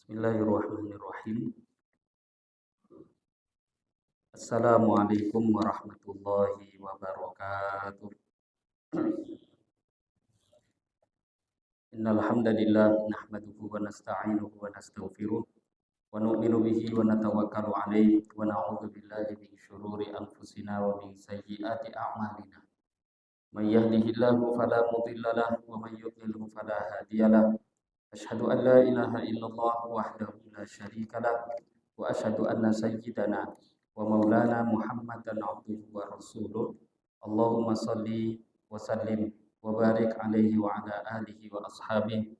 Bismillahirrahmanirrahim. Assalamualaikum warahmatullahi wabarakatuh. Innal hamdalillah nahmaduhu wa nasta'inuhu wa nastaghfiruh wa nu'minu bihi wa natawakkalu alaihi wa na'udzu billahi min syururi anfusina wa min sayyiati a'malina. May yahdihillahu fala mudilla lahu wa may yudlilhu fala hadiya lahu. Asyhadu an la ilaha illallah wahdahu la syarika lahu wa asyhadu anna sayyidana wa maulana Muhammadan abduhu wa rasuluh. Allahumma salli wa sallim wa barik alaihi wa ala alihi wa ashabihi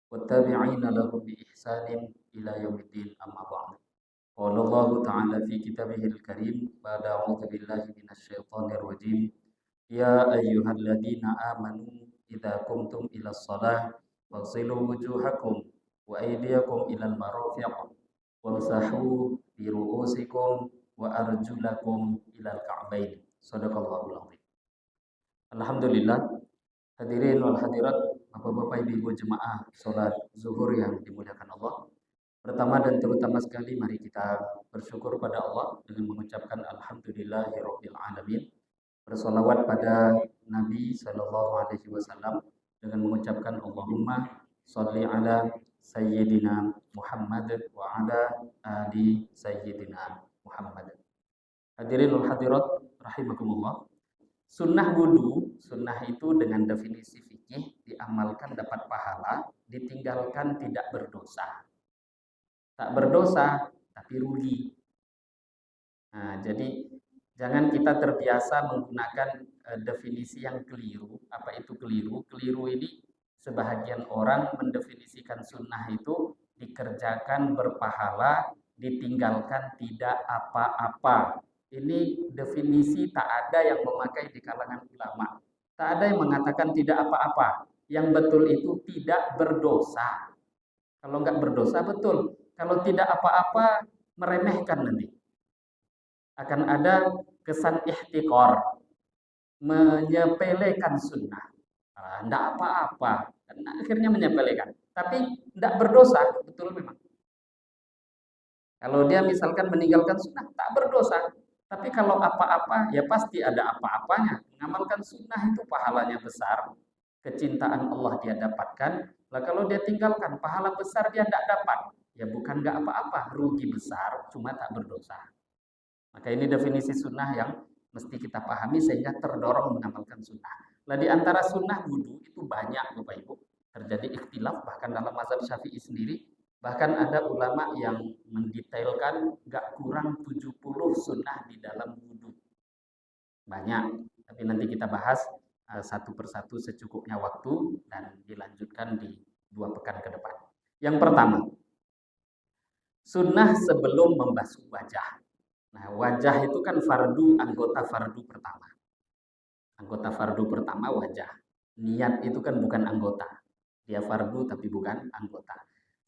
wa tabi'ina lahum bi ihsanin ila yaumiddin, amma ba'd. Qala Allah ta'ala fi kitabihil karim ba'da a'udzu billahi minasy syaithanir rajim. Ya ayyuhalladzina amanu idza qumtum ilas shalah faghsilu wujuhakum wa aydiyakum ilal marafiq wamsahu bi ru'usikum wa arjulakum ilal ka'bain. Shadaqallahul azim. Alhamdulillah, hadirin wal hadirat, Bapak-bapak Ibu jemaah salat zuhur yang dimuliakan Allah. Pertama dan terutama sekali mari kita bersyukur pada Allah dengan mengucapkan alhamdulillahirabbil alamin. Bersolawat pada Nabi sallallahu alaihi wasallam dengan mengucapkan Allahumma sholli ala sayyidina Muhammad wa ala ali sayyidina Muhammad. Hadirin wal hadirat rahimakumullah. Sunnah wudu, sunnah itu dengan definisi fikih diamalkan dapat pahala, ditinggalkan tidak berdosa. Tak berdosa tapi rugi. Nah, jadi jangan kita terbiasa menggunakan definisi yang keliru. Apa itu keliru? Keliru ini sebahagian orang mendefinisikan sunnah itu dikerjakan berpahala, ditinggalkan tidak apa-apa. Ini definisi tak ada yang memakai di kalangan ulama. Tak ada yang mengatakan tidak apa-apa. Yang betul itu tidak berdosa. Kalau nggak berdosa betul. Kalau tidak apa-apa meremehkan nanti. Akan ada kesan ihtiqor, menyepelekan sunnah. Tidak apa-apa. Dan akhirnya menyepelekan. Tapi tidak berdosa, betul memang. Kalau dia misalkan meninggalkan sunnah, tak berdosa. Tapi kalau apa-apa, ya pasti ada apa-apanya. Mengamalkan sunnah itu pahalanya besar. Kecintaan Allah dia dapatkan. Lah kalau dia tinggalkan, pahala besar dia tidak dapat. Ya bukan nggak apa-apa, rugi besar, cuma tak berdosa. Maka ini definisi sunnah yang mesti kita pahami sehingga terdorong mengamalkan sunnah. Nah di antara sunnah wudu itu banyak Bapak Ibu. Terjadi ikhtilaf bahkan dalam mazhab Syafi'i sendiri. Bahkan ada ulama yang mendetailkan gak kurang 70 sunnah di dalam wudu. Banyak, tapi nanti kita bahas satu persatu secukupnya waktu dan dilanjutkan di 2 pekan ke depan. Yang pertama, sunnah sebelum membasuh wajah. Nah, wajah itu kan anggota fardu pertama. Anggota fardu pertama wajah. Niat itu kan bukan anggota. Dia fardu tapi bukan anggota.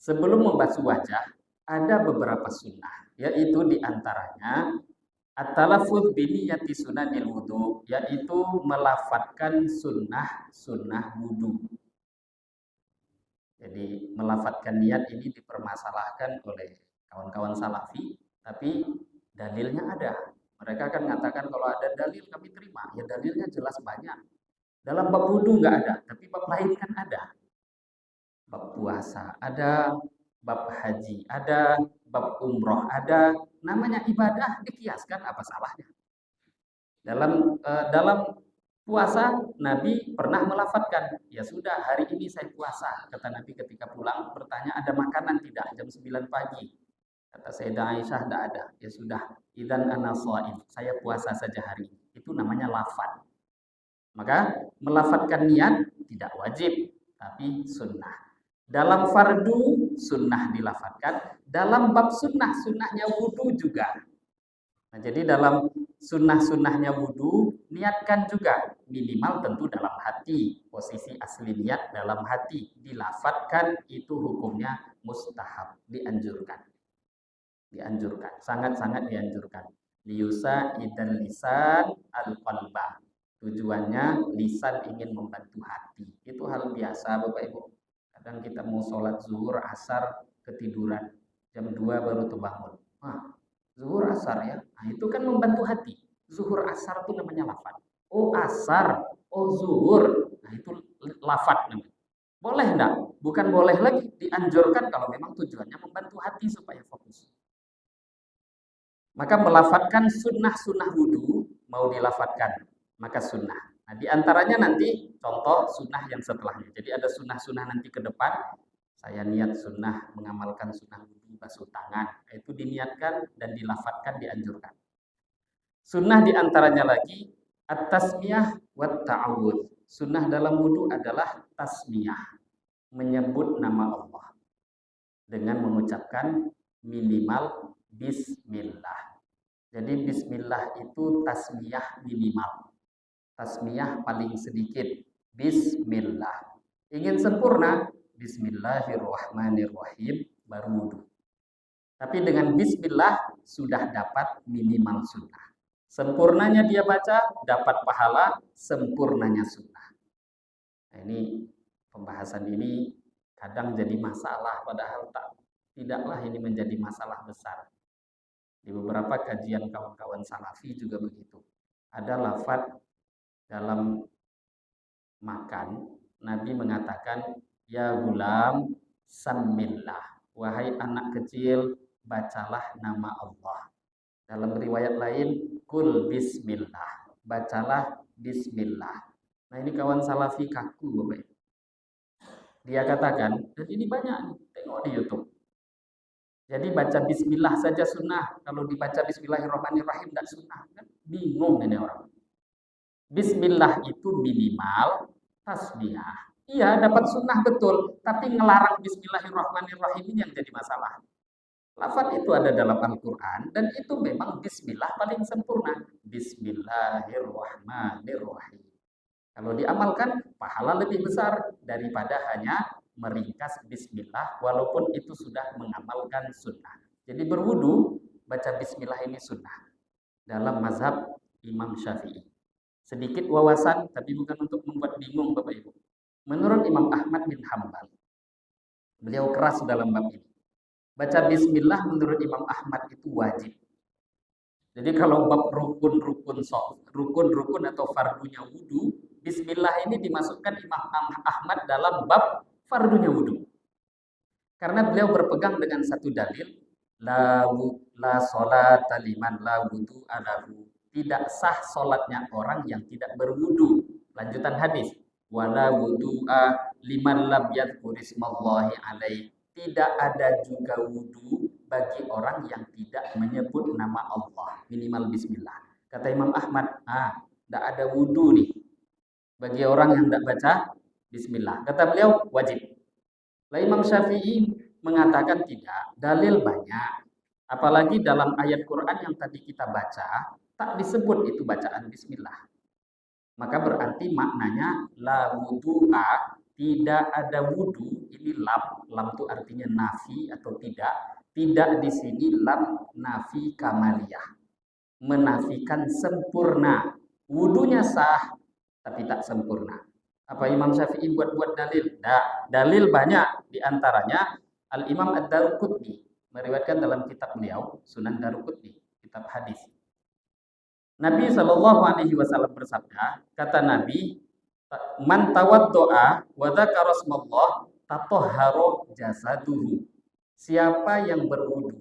Sebelum membasuh wajah, ada beberapa sunnah, yaitu diantaranya at-talaffuz bi niyyati sunanil wudu, yaitu melafadzkan sunnah wudu. Jadi melafadzkan niat ini dipermasalahkan oleh kawan-kawan salafi, tapi dalilnya ada. Mereka akan mengatakan kalau ada dalil kami terima. Ya dalilnya jelas banyak. Dalam bab wudu nggak ada, tapi bab lain kan ada. Bab puasa ada, bab haji ada, bab umroh ada. Namanya ibadah dikiaskan, apa salahnya? Dalam puasa Nabi pernah melafadzkan, ya sudah hari ini saya puasa. Kata Nabi ketika pulang bertanya ada makanan tidak jam 9 pagi. Kata Sayyidah Aisyah tidak ada. Ya sudah, idzan ana shaim. Saya puasa saja hari ini. Itu namanya lafadz. Maka melafadzkan niat tidak wajib, tapi sunnah. Dalam fardu sunnah dilafadzkan, dalam bab sunnahnya wudu juga. Nah, jadi dalam sunnahnya wudu niatkan juga, minimal tentu dalam hati. Posisi asli niat dalam hati, dilafadzkan itu hukumnya mustahab, dianjurkan. Sangat-sangat dianjurkan. Liyusa idan lisan al-qalba. Tujuannya lisan ingin membantu hati. Itu hal biasa Bapak Ibu. Kadang kita mau sholat zuhur, asar, ketiduran, jam 2 baru terbangun. Wah, zuhur asar ya. Nah, itu kan membantu hati. Zuhur asar itu namanya lafad. Oh asar, oh zuhur. Nah itu lafad namanya. Boleh enggak? Bukan boleh lagi, dianjurkan kalau memang tujuannya membantu hati supaya fokus. Maka melafatkan sunnah-sunnah wudhu mau dilafatkan, maka sunnah. Nah, di antaranya nanti contoh sunnah yang setelahnya. Jadi ada sunnah-sunnah nanti ke depan. Saya niat sunnah mengamalkan sunnah wudhu basuh tangan. Itu diniatkan dan dilafatkan, dianjurkan. Sunnah di antaranya lagi at-tasmiyah wa ta'awudz. Sunnah dalam wudhu adalah tasmiyah, menyebut nama Allah dengan mengucapkan minimal bismillah. Jadi bismillah itu tasmiyah minimal. Tasmiyah paling sedikit. Bismillah. Ingin sempurna, bismillahirrahmanirrahim baru wudhu. Tapi dengan bismillah sudah dapat minimal sunnah. Sempurnanya dia baca, dapat pahala, sempurnanya sunnah. Nah, ini pembahasan ini kadang jadi masalah, padahal tidaklah ini menjadi masalah besar. Di beberapa kajian kawan-kawan salafi juga begitu. Ada lafaz dalam makan, Nabi mengatakan, ya gulam, sammillah. Wahai anak kecil, bacalah nama Allah. Dalam riwayat lain, kul bismillah. Bacalah bismillah. Nah ini kawan salafi kaku, Bapak. Dia katakan, dan ini banyak nih, tengok di YouTube. Jadi baca bismillah saja sunnah. Kalau dibaca bismillahirrahmanirrahim tidak sunnah. Kan bingung ini orang. Bismillah itu minimal tasbihah. Iya dapat sunnah betul. Tapi ngelarang bismillahirrahmanirrahim ini yang jadi masalah. Lafaz itu ada dalam Al-Quran. Dan itu memang bismillah paling sempurna. Bismillahirrahmanirrahim. Kalau diamalkan, pahala lebih besar daripada hanya meringkas bismillah walaupun itu sudah mengamalkan sunnah. Jadi berwudu baca bismillah ini sunnah dalam mazhab Imam Syafi'i. Sedikit wawasan tapi bukan untuk membuat bingung Bapak Ibu. Menurut Imam Ahmad bin Hanbal, beliau keras dalam bab ini. Baca bismillah menurut Imam Ahmad itu wajib. Jadi kalau bab rukun atau fardunya wudu, bismillah ini dimasukkan Imam Ahmad dalam bab fardunya wudhu. Karena beliau berpegang dengan satu dalil, la sholata liman la wudu alahu. Tidak sah solatnya orang yang tidak berwudu. Lanjutan hadis, wala wudu'a liman lam yadhkurismallahi alaih. Tidak ada juga wudu bagi orang yang tidak menyebut nama Allah, minimal bismillah. Kata Imam Ahmad, tidak ada wudu nih bagi orang yang tidak baca bismillah. Kata beliau wajib. Lah Imam Syafi'i mengatakan tidak. Dalil banyak. Apalagi dalam ayat Quran yang tadi kita baca, tak disebut itu bacaan bismillah. Maka berarti maknanya la wudu'a, tidak ada wudu. Ini lam. Lam itu artinya nafi atau tidak. Tidak di sini lam nafi kamaliyah. Menafikan sempurna. Wudunya sah tapi tak sempurna. Apa Imam Syafi'i buat dalil? Dalil banyak. Di antaranya Al-Imam Ad-Daruqutni meriwayatkan dalam kitab beliau Sunan Daruqutni, kitab hadis. Nabi SAW bersabda, kata Nabi, man tawaddo'a wa dzakara smallah tatahhara jasaduhu. Siapa yang berwudu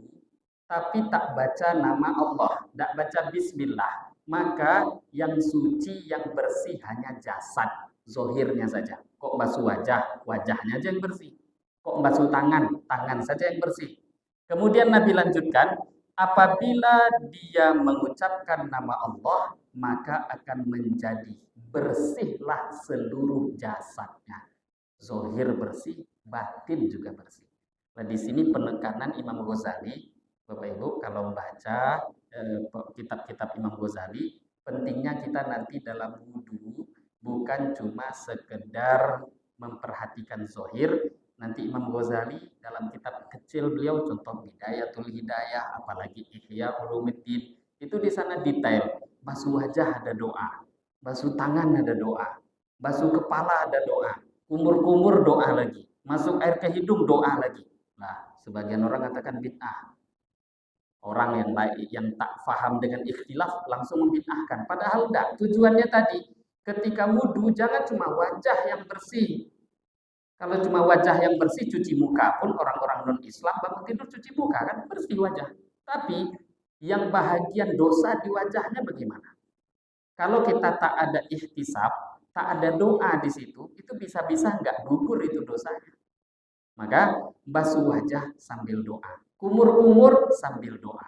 tapi tak baca nama Allah, tak baca bismillah, maka yang suci, yang bersih hanya jasad, zohirnya saja. Kok basuh wajah, wajahnya aja yang bersih. Kok basuh tangan, tangan saja yang bersih. Kemudian Nabi lanjutkan, apabila dia mengucapkan nama Allah, maka akan menjadi bersihlah seluruh jasadnya. Zohir bersih, batin juga bersih. Nah, di sini penekanan Imam Ghazali, Bapak Ibu, kalau membaca kitab-kitab Imam Ghazali, pentingnya kita nanti dalam wudu bukan cuma sekedar memperhatikan zohir. Nanti Imam Ghazali dalam kitab kecil beliau, contoh Bidayatul Hidayah, apalagi Ihya Ulumuddin, itu di sana detail. Basuh wajah ada doa, basuh tangan ada doa, basuh kepala ada doa, kumur-kumur doa lagi, masuk air ke hidung doa lagi. Nah, Sebagian orang katakan bid'ah. Orang yang tak paham dengan ikhtilaf langsung membid'ahkan. Padahal enggak. Tujuannya tadi, ketika wudu jangan cuma wajah yang bersih. Kalau cuma wajah yang bersih, cuci muka pun orang-orang non-Islam bangun tidur cuci muka kan bersih wajah. Tapi yang bahagian dosa di wajahnya bagaimana? Kalau kita tak ada ihtisab, tak ada doa di situ, itu bisa-bisa enggak gugur itu dosanya. Maka basuh wajah sambil doa. Kumur-kumur sambil doa.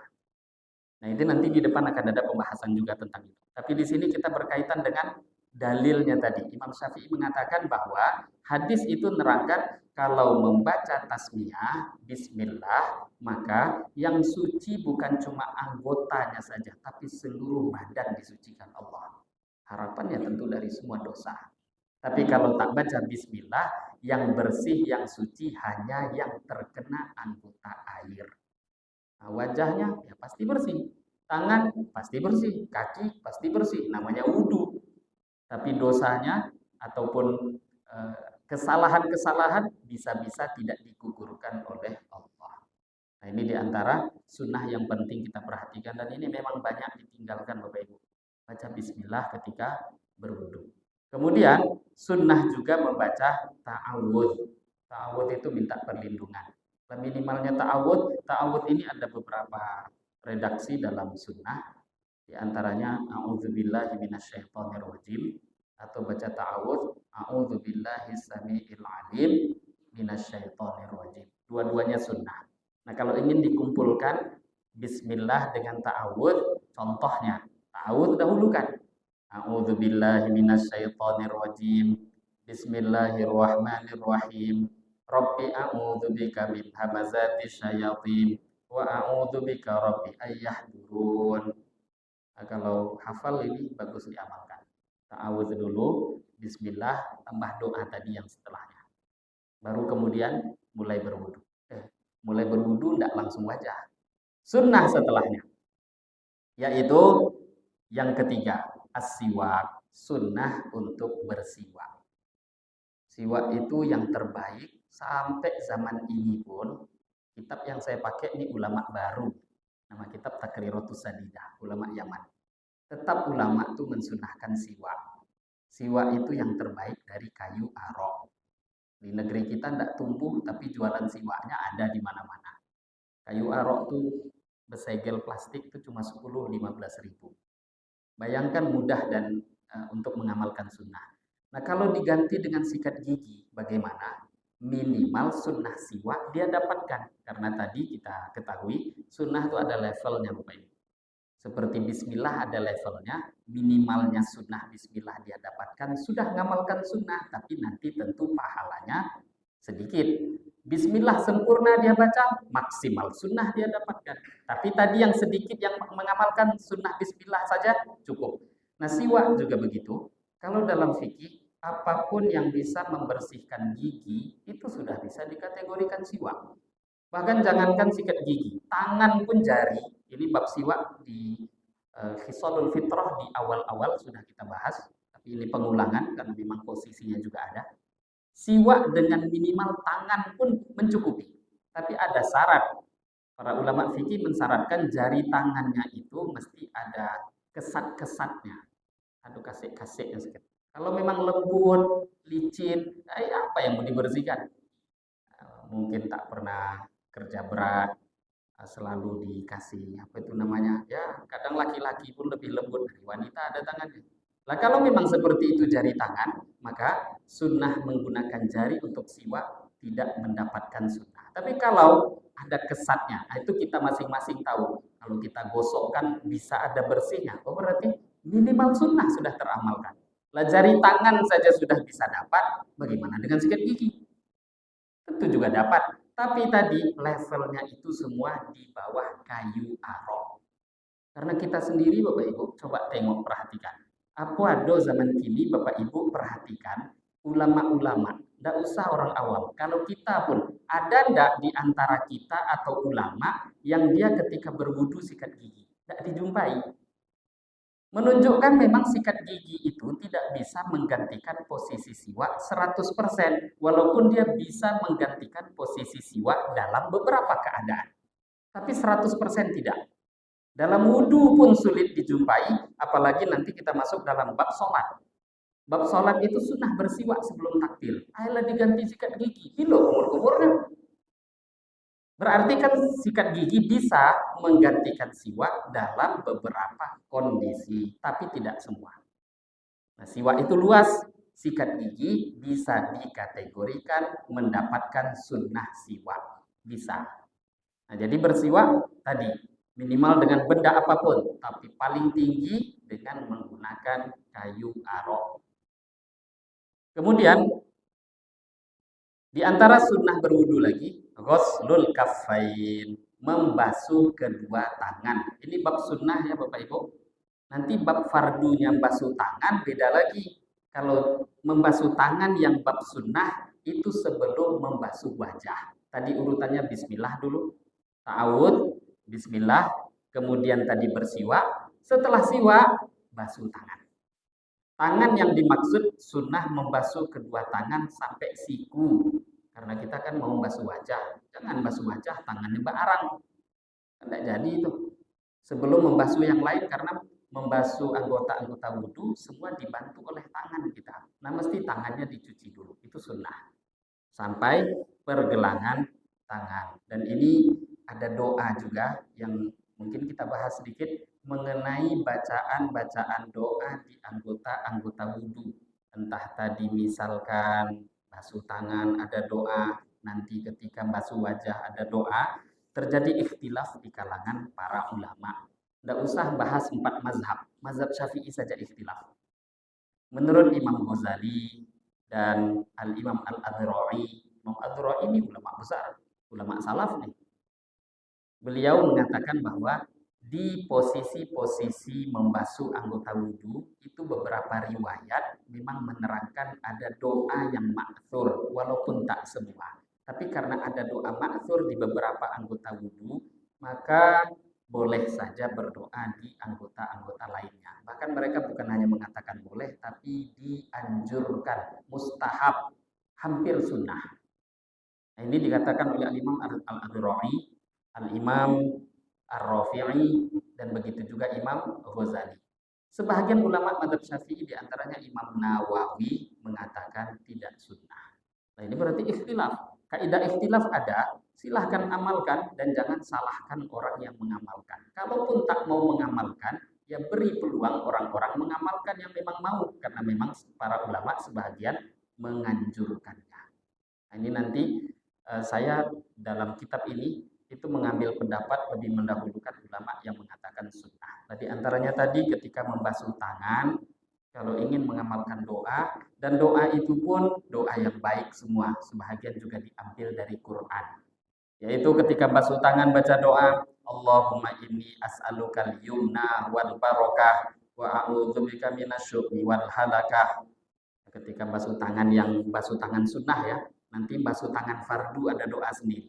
Nah, itu nanti di depan akan ada pembahasan juga tentang itu. Tapi di sini kita berkaitan dengan dalilnya tadi. Imam Syafi'i mengatakan bahwa hadis itu nerangkan kalau membaca tasmiyah, bismillah, maka yang suci bukan cuma anggotanya saja, tapi seluruh badan disucikan Allah. Harapannya tentu dari semua dosa. Tapi kalau tak baca bismillah, yang bersih, yang suci hanya yang terkena anggota air. Nah, wajahnya ya pasti bersih, tangan pasti bersih, kaki pasti bersih, namanya wudhu. Tapi dosanya ataupun kesalahan-kesalahan bisa-bisa tidak digugurkan oleh Allah. Nah, ini diantara sunnah yang penting kita perhatikan dan ini memang banyak ditinggalkan Bapak Ibu. Baca bismillah ketika berwudhu. Kemudian sunnah juga membaca ta'awudz. Ta'awudz itu minta perlindungan. Minimalnya ta'awudz. Ta'awudz ini ada beberapa redaksi dalam sunnah. Di antaranya a'udzubillahi minasyaitonirrajim atau baca ta'awudz a'udzubillahi samiil alim minasyaitonirrajim. Dua-duanya sunnah. Nah, kalau ingin dikumpulkan bismillah dengan ta'awudz, contohnya ta'awudz dahulukan. A'udzubillahi minasyaitonirrajim. Bismillahirrahmanirrahim. Rabbi a'udzubika min hamazati syayatin wa a'udzubika rabbi ayyahdurun. Nah, kalau hafal ini bagus diamalkan. Ta'awudz dulu, bismillah, tambah doa tadi yang setelahnya. Baru kemudian mulai berwudu. Mulai berwudu tidak langsung wajah. Sunnah setelahnya. Yaitu yang ketiga, as-siwak, sunnah untuk bersiwak. Siwak itu yang terbaik sampai zaman ini pun. Kitab yang saya pakai ini ulama baru. Nama kitab Takriratus Sadidah, ulama Yaman. Tetap ulama itu mensunahkan siwak. Siwak itu yang terbaik dari kayu arok. Di negeri kita tidak tumbuh, tapi jualan siwaknya ada di mana-mana. Kayu arok itu besegel plastik itu cuma 10-15 ribu. Bayangkan mudah dan untuk mengamalkan sunnah. Nah, kalau diganti dengan sikat gigi, bagaimana? Minimal sunnah siwak dia dapatkan. Karena tadi kita ketahui, sunnah itu ada levelnya Bapak Ibu. Seperti bismillah ada levelnya, minimalnya sunnah bismillah dia dapatkan. Sudah ngamalkan sunnah, tapi nanti tentu pahalanya sedikit. Bismillah sempurna dia baca, maksimal sunnah dia dapatkan. Tapi tadi yang sedikit yang mengamalkan sunnah bismillah saja cukup. Nah, siwak juga begitu. Kalau dalam fikih, apapun yang bisa membersihkan gigi, itu sudah bisa dikategorikan siwak. Bahkan jangankan sikat gigi, tangan pun jari. Ini bab siwak di Khisalul Fitrah di awal-awal sudah kita bahas. Tapi ini pengulangan karena memang posisinya juga ada. Siwak dengan minimal tangan pun mencukupi. Tapi ada syarat. Para ulama fikih mensyaratkan jari tangannya itu mesti ada kesat-kesatnya. Aduh, kasih-kasihnya sedikit. Kalau memang lembut, licin, apa yang mau dibersihkan? Mungkin tak pernah kerja berat, selalu dikasih apa itu namanya, ya kadang laki-laki pun lebih lembut dari wanita ada tangannya. Nah, kalau memang seperti itu jari tangan, maka sunnah menggunakan jari untuk siwak tidak mendapatkan sunnah. Tapi kalau ada kesatnya, itu kita masing-masing tahu. Kalau kita gosokkan bisa ada bersihnya, oh berarti minimal sunnah sudah teramalkan. Lah jari tangan saja sudah bisa dapat, bagaimana dengan sikat gigi? Tentu juga dapat. Tapi tadi levelnya itu semua di bawah kayu arok. Karena kita sendiri Bapak Ibu, coba tengok perhatikan. Apa ada zaman kini Bapak Ibu perhatikan ulama-ulama, tidak usah orang awam. Kalau kita pun ada ndak di antara kita atau ulama yang dia ketika berwudu sikat gigi? Tidak dijumpai. Menunjukkan memang sikat gigi itu tidak bisa menggantikan posisi siwak 100%, walaupun dia bisa menggantikan posisi siwak dalam beberapa keadaan. Tapi 100% tidak. Dalam wudhu pun sulit dijumpai, apalagi nanti kita masuk dalam bab sholat. Bab sholat itu sunnah bersiwak sebelum takbir. Ayolah diganti sikat gigi. Ini loh umur-umurnya. Berarti kan sikat gigi bisa menggantikan siwak dalam beberapa kondisi, tapi tidak semua. Nah, siwak itu luas. Sikat gigi bisa dikategorikan mendapatkan sunnah siwak. Bisa. Nah, jadi bersiwak tadi minimal dengan benda apapun, tapi paling tinggi dengan menggunakan kayu arok. Kemudian di antara sunnah berwudu lagi, ghuslul kaffain, membasuh kedua tangan. Ini bab sunnah ya Bapak Ibu. Nanti bab fardunya basuh tangan beda lagi. Kalau membasuh tangan yang bab sunnah itu sebelum membasuh wajah. Tadi urutannya bismillah dulu. Ta'awud, bismillah, kemudian tadi bersiwak. Setelah siwak, basuh tangan. Tangan yang dimaksud sunnah membasuh kedua tangan sampai siku. Karena kita kan mau membasuh wajah. Jangan basuh wajah, tangannya barang. Tidak jadi itu. Sebelum membasuh yang lain, karena membasuh anggota-anggota wudhu, semua dibantu oleh tangan kita. Nah, mesti tangannya dicuci dulu. Itu sunnah. Sampai pergelangan tangan. Dan ini ada doa juga yang mungkin kita bahas sedikit mengenai bacaan-bacaan doa di anggota-anggota wudhu. Entah tadi misalkan basuh tangan ada doa, nanti ketika basuh wajah ada doa, terjadi ikhtilaf di kalangan para ulama. Tidak usah bahas 4 mazhab, mazhab Syafi'i saja ikhtilaf. Menurut Imam Ghazali dan Al-Imam Al-Adhra'i, Imam Adhra'i ini ulama besar, ulama salaf nih. Beliau mengatakan bahwa di posisi-posisi membasuh anggota wudhu itu beberapa riwayat memang menerangkan ada doa yang ma'thur walaupun tak semua. Tapi karena ada doa ma'thur di beberapa anggota wudhu, maka boleh saja berdoa di anggota-anggota lainnya. Bahkan mereka bukan hanya mengatakan boleh, tapi dianjurkan, mustahab, hampir sunnah. Nah, ini dikatakan oleh Al-Imam Al-Adhra'i, Al-Imam Ar-Rafi'i, dan begitu juga Imam Ghazali. Sebahagian ulama mazhab Syafi'i diantaranya Imam Nawawi mengatakan tidak sunnah. Nah, ini berarti ikhtilaf. Kaidah ikhtilaf ada, silahkan amalkan dan jangan salahkan orang yang mengamalkan. Kalaupun tak mau mengamalkan, ya beri peluang orang-orang mengamalkan yang memang mau, karena memang para ulama sebahagian menganjurkannya. Nah, ini nanti saya dalam kitab ini itu mengambil pendapat lebih mendahulukan ulama yang mengatakan sunnah. Nah, di antaranya tadi ketika membasuh tangan, kalau ingin mengamalkan doa, dan doa itu pun doa yang baik semua, sebahagian juga diambil dari Quran. Yaitu ketika basuh tangan baca doa, Allahumma inni as'alukal yumna wal barakah wa a'udzubika minasyu'mi wal halakah. Ketika basuh tangan yang basuh tangan sunnah ya, nanti basuh tangan fardu ada doa sendiri.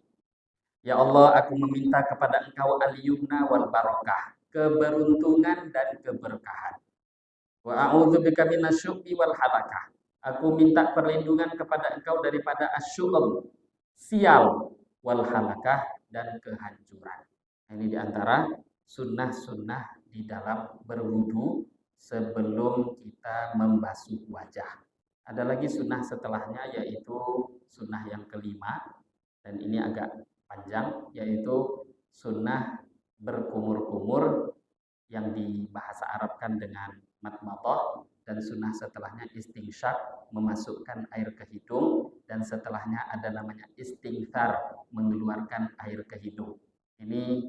Ya Allah, aku meminta kepada Engkau al-yumna wal barakah, keberuntungan dan keberkahan. Wa a'udzubika minasyu'mi wal halakah. Aku minta perlindungan kepada Engkau daripada asyu'um, sial, wal halakah, dan kehancuran. Ini diantara sunnah-sunnah di dalam berwudu sebelum kita membasuh wajah. Ada lagi sunnah setelahnya, yaitu sunnah yang kelima, dan ini agak panjang, yaitu sunnah berkumur-kumur yang dibahasa Arabkan dengan matmadah, dan sunnah setelahnya istinsyak, memasukkan air ke hidung, dan setelahnya ada namanya istinthar, mengeluarkan air ke hidung. Ini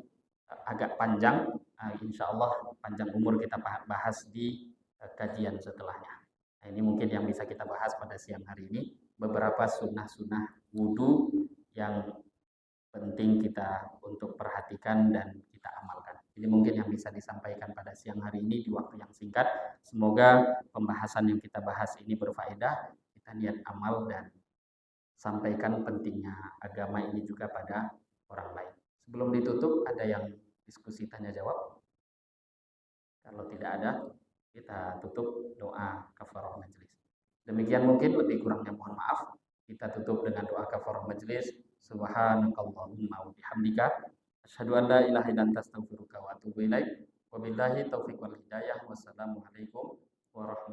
agak panjang, insya Allah panjang umur kita bahas di kajian setelahnya. Nah, ini mungkin yang bisa kita bahas pada siang hari ini, beberapa sunnah-sunnah wudhu yang penting kita untuk perhatikan dan kita amalkan. Ini mungkin yang bisa disampaikan pada siang hari ini di waktu yang singkat. Semoga pembahasan yang kita bahas ini berfaedah, kita niat amal dan sampaikan pentingnya agama ini juga pada orang lain. Sebelum ditutup, ada yang diskusi tanya jawab? Kalau tidak ada, Kita tutup doa kafarah majelis. Demikian, mungkin lebih kurangnya mohon maaf. Kita tutup dengan doa kafarah majelis. Subhanakallahumma wa bihamdika asyhadu an la ilaha illa anta astaghfiruka wa atubu ilaik. Wabillahi taufiq wal hidayah. Wassalamualaikum warahmatullahi